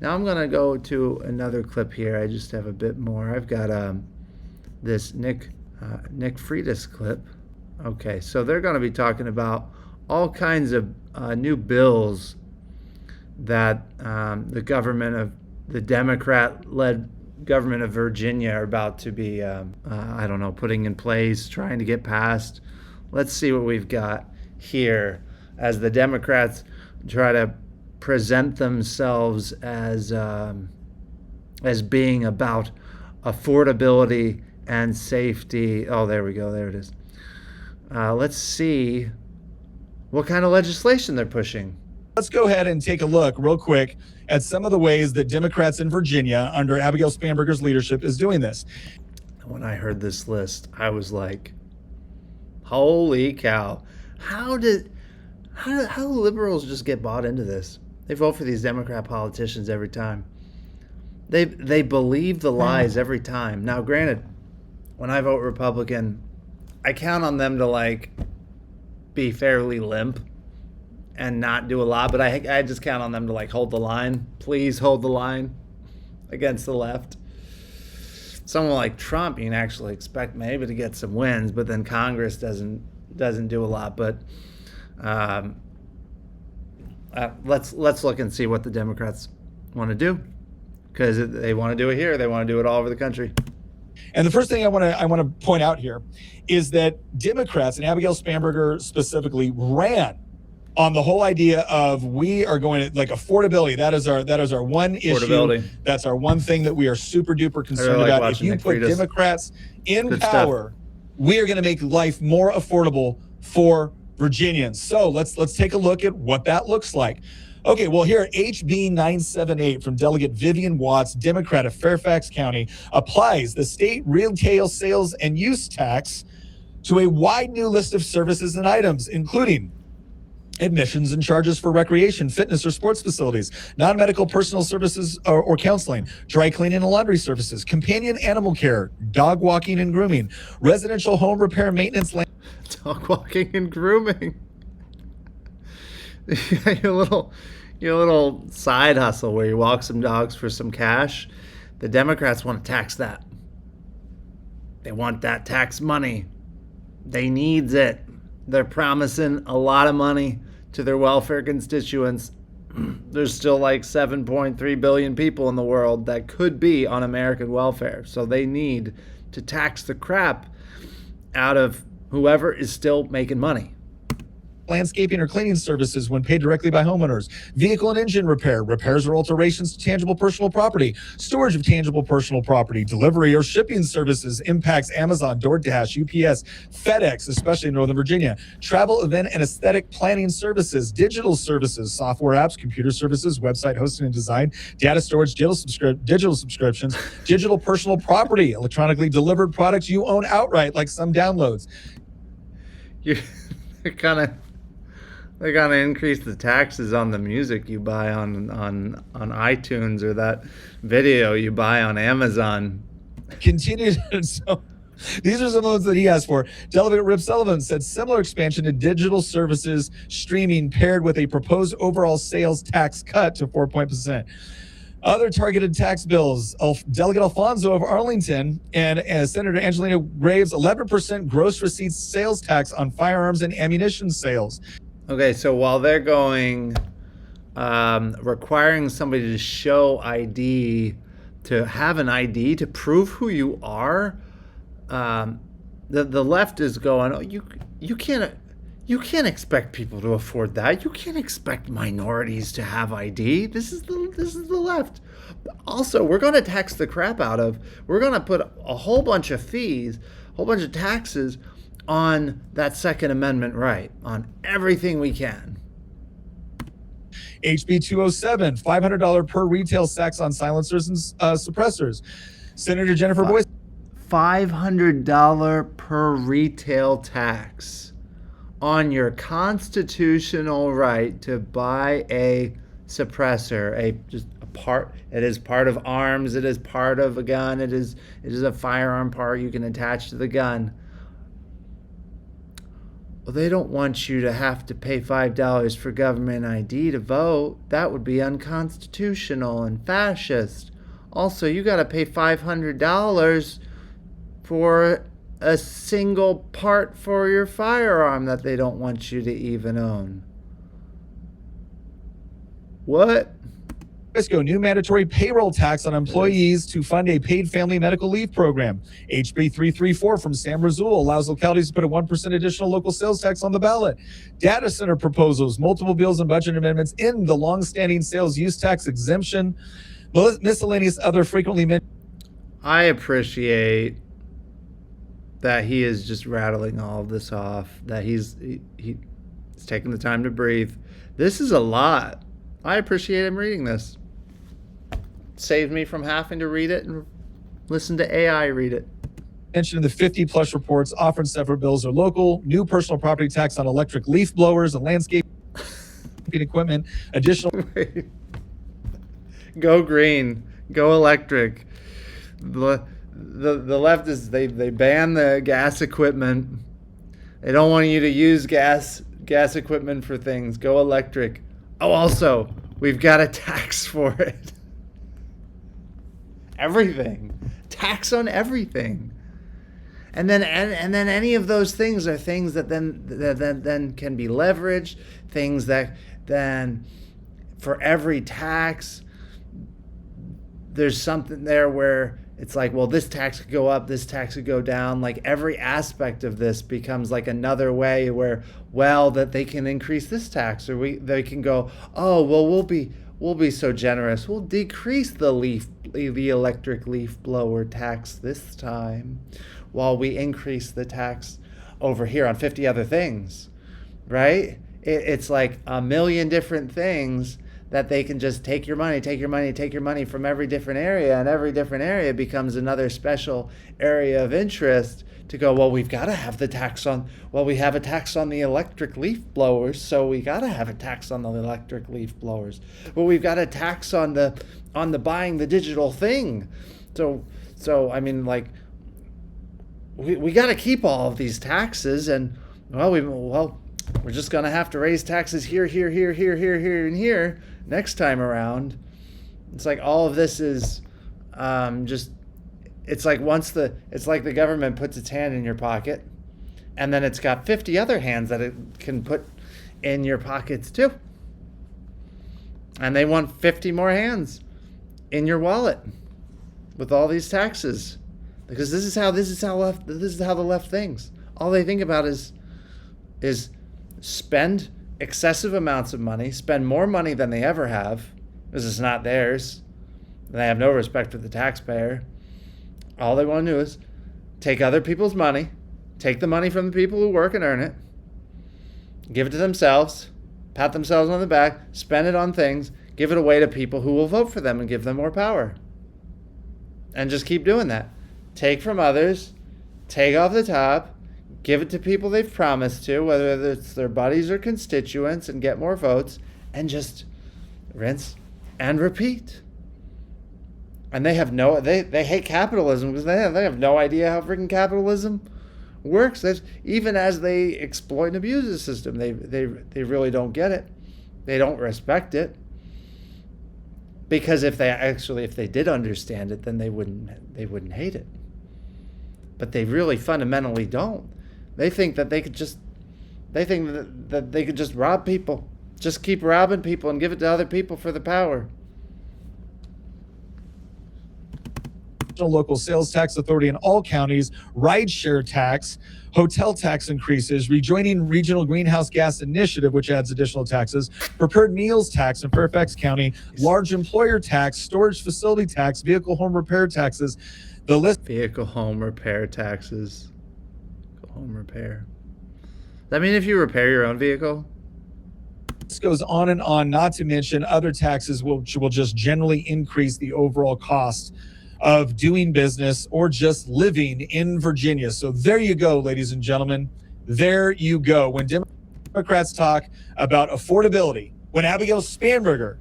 Now I'm going to go to another clip here. I just have a bit more. I've got this Nick Freitas clip. Okay, so they're going to be talking about all kinds of new bills that the Democrat-led government of Virginia are about to be, putting in place, trying to get passed. Let's see what we've got here as the Democrats try to present themselves as being about affordability and safety. Oh, there we go. There it is. Let's see what kind of legislation they're pushing. Let's go ahead and take a look real quick at some of the ways that Democrats in Virginia under Abigail Spanberger's leadership is doing this. When I heard this list, I was like, holy cow. How do liberals just get bought into this? They vote for these Democrat politicians every time. They believe the lies every time. Now, granted, when I vote Republican, I count on them to be fairly limp and not do a lot, but I just count on them to hold the line. Please hold the line against the left. Someone like Trump, you can actually expect maybe to get some wins, but then Congress doesn't do a lot. But let's look and see what the Democrats want to do, because they want to do it here. They want to do it all over the country. And the first thing I want to point out here is that Democrats, and Abigail Spanberger specifically, ran on the whole idea of we are going to affordability. That is our one issue. That's our one thing that we are super duper concerned about. If you put Democrats in power, we are going to make life more affordable for Virginians. So let's take a look at what that looks like. Okay, well, here, HB 978 from Delegate Vivian Watts, Democrat of Fairfax County, applies the state retail sales and use tax to a wide new list of services and items, including admissions and charges for recreation, fitness, or sports facilities, non-medical personal services or counseling, dry cleaning and laundry services, companion animal care, dog walking and grooming, residential home repair, maintenance, dog walking and grooming. your little side hustle where you walk some dogs for some cash. The Democrats want to tax that. They want that tax money. They needs it. They're promising a lot of money to their welfare constituents. There's still 7.3 billion people in the world that could be on American welfare. So they need to tax the crap out of whoever is still making money. Landscaping or cleaning services when paid directly by homeowners, vehicle and engine repair, repairs or alterations to tangible personal property, storage of tangible personal property, delivery or shipping services impacts Amazon, DoorDash, UPS, FedEx, especially in Northern Virginia, travel, event, and aesthetic planning services, digital services, software apps, computer services, website hosting and design, data storage, digital subscriptions, digital personal property, electronically delivered products you own outright, like some downloads. They're gonna increase the taxes on the music you buy on iTunes, or that video you buy on Amazon. Continued. So these are some of those that he asked for. Delegate Rip Sullivan said similar expansion to digital services streaming paired with a proposed overall sales tax cut to 4%. Other targeted tax bills, Delegate Alfonso of Arlington and Senator Angelina Graves, 11% gross receipts sales tax on firearms and ammunition sales. Okay, so while they're going, requiring somebody to show ID, to have an ID to prove who you are, the left is going, oh, you can't expect people to afford that. You can't expect minorities to have ID. This is the left. Also, we're going to tax the crap out of. We're going to put a whole bunch of fees, a whole bunch of taxes on that Second Amendment right, on everything we can. HB 207, $500 per retail tax on silencers and suppressors. Senator Jennifer Boyce. $500 per retail tax on your constitutional right to buy a suppressor, it is part of arms, it is part of a gun, it is a firearm part you can attach to the gun. Well, they don't want you to have to pay $5 for government ID to vote. That would be unconstitutional and fascist. Also, you got to pay $500 for a single part for your firearm that they don't want you to even own. What? New mandatory payroll tax on employees to fund a paid family medical leave program. HB 334 from Sam Razul allows localities to put a 1% additional local sales tax on the ballot. Data center proposals, multiple bills and budget amendments in the longstanding sales use tax exemption, miscellaneous other frequently mentioned. I appreciate that he is just rattling all of this off, that he's taking the time to breathe. This is a lot. I appreciate him reading this. Saved me from having to read it and listen to AI read it. Mentioned in the 50 plus reports offered several bills are local, new personal property tax on electric leaf blowers and landscaping equipment, additional. Go green, go electric. The left is they ban the gas equipment. They don't want you to use gas equipment for things. Go electric. Oh, also, we've got a tax for it. Everything. Tax on everything. And then any of those things are things that then can be leveraged, things that then for every tax there's something there where it's like, well, this tax could go up, this tax could go down. Like every aspect of this becomes like another way where, well, that they can increase this tax, or they can go, oh, well, we'll be so generous, we'll decrease the electric leaf blower tax this time, while we increase the tax over here on 50 other things, right? It's like a million different things that they can just take your money from every different area, and every different area becomes another special area of interest to go, well, we've got to have the tax on, well, we have a tax on the electric leaf blowers, so we got to have a tax on the electric leaf blowers. Well, we've got a tax on the buying the digital thing. So I mean, like, we got to keep all of these taxes, and we're just going to have to raise taxes here, and here next time around. It's like all of this is just, it's like it's like the government puts its hand in your pocket, and then it's got 50 other hands that it can put in your pockets too. And they want 50 more hands in your wallet with all these taxes. Because this is how the left thinks. All they think about is spend excessive amounts of money, spend more money than they ever have, because it's not theirs. They have no respect for the taxpayer. All they want to do is take other people's money, take the money from the people who work and earn it, give it to themselves, pat themselves on the back, spend it on things, give it away to people who will vote for them and give them more power. And just keep doing that. Take from others, take off the top, give it to people they've promised to, whether it's their buddies or constituents, and get more votes, and just rinse and repeat. And they hate capitalism because they have no idea how freaking capitalism works. Even as they exploit and abuse the system, they really don't get it. They don't respect it. Because if they did understand it, then they wouldn't hate it. But they really fundamentally don't. They think that they could just rob people. Just keep robbing people and give it to other people for the power. Local sales tax authority in all counties, rideshare tax, hotel tax increases, rejoining regional greenhouse gas initiative, which adds additional taxes, prepared meals tax in Fairfax County, large employer tax, storage facility tax, vehicle home repair taxes. The list. Vehicle home repair taxes. Home repair. That mean if you repair your own vehicle? This goes on and on, not to mention other taxes which will just generally increase the overall cost of doing business or just living in Virginia. So there you go, ladies and gentlemen. There you go. When Democrats talk about affordability, when Abigail Spanberger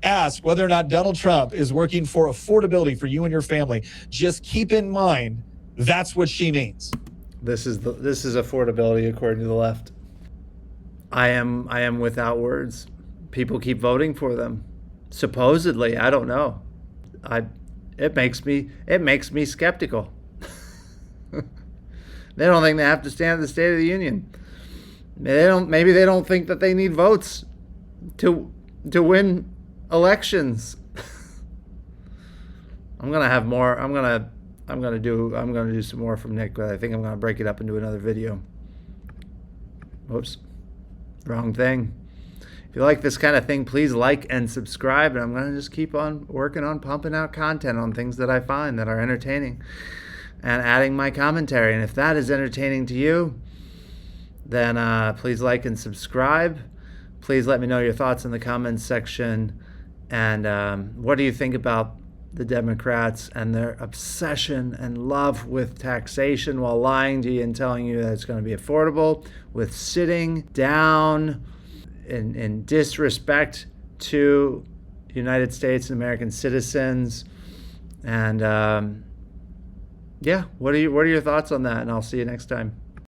asked whether or not Donald Trump is working for affordability for you and your family, just keep in mind that's what she means. This is affordability according to the left. I am without words. People keep voting for them. Supposedly, I don't know. I it makes me skeptical. They don't think they have to stand at the State of the Union. Maybe they don't think that they need votes to win elections. I'm gonna have more. I'm gonna do some more from Nick, but I think I'm gonna break it up into another video. Whoops, wrong thing. If you like this kind of thing, please like and subscribe. And I'm gonna just keep on working on pumping out content on things that I find that are entertaining, and adding my commentary. And if that is entertaining to you, then please like and subscribe. Please let me know your thoughts in the comments section. And what do you think about the Democrats and their obsession and love with taxation while lying to you and telling you that it's going to be affordable, with sitting down in disrespect to United States and American citizens? And yeah, what are your thoughts on that? And I'll see you next time.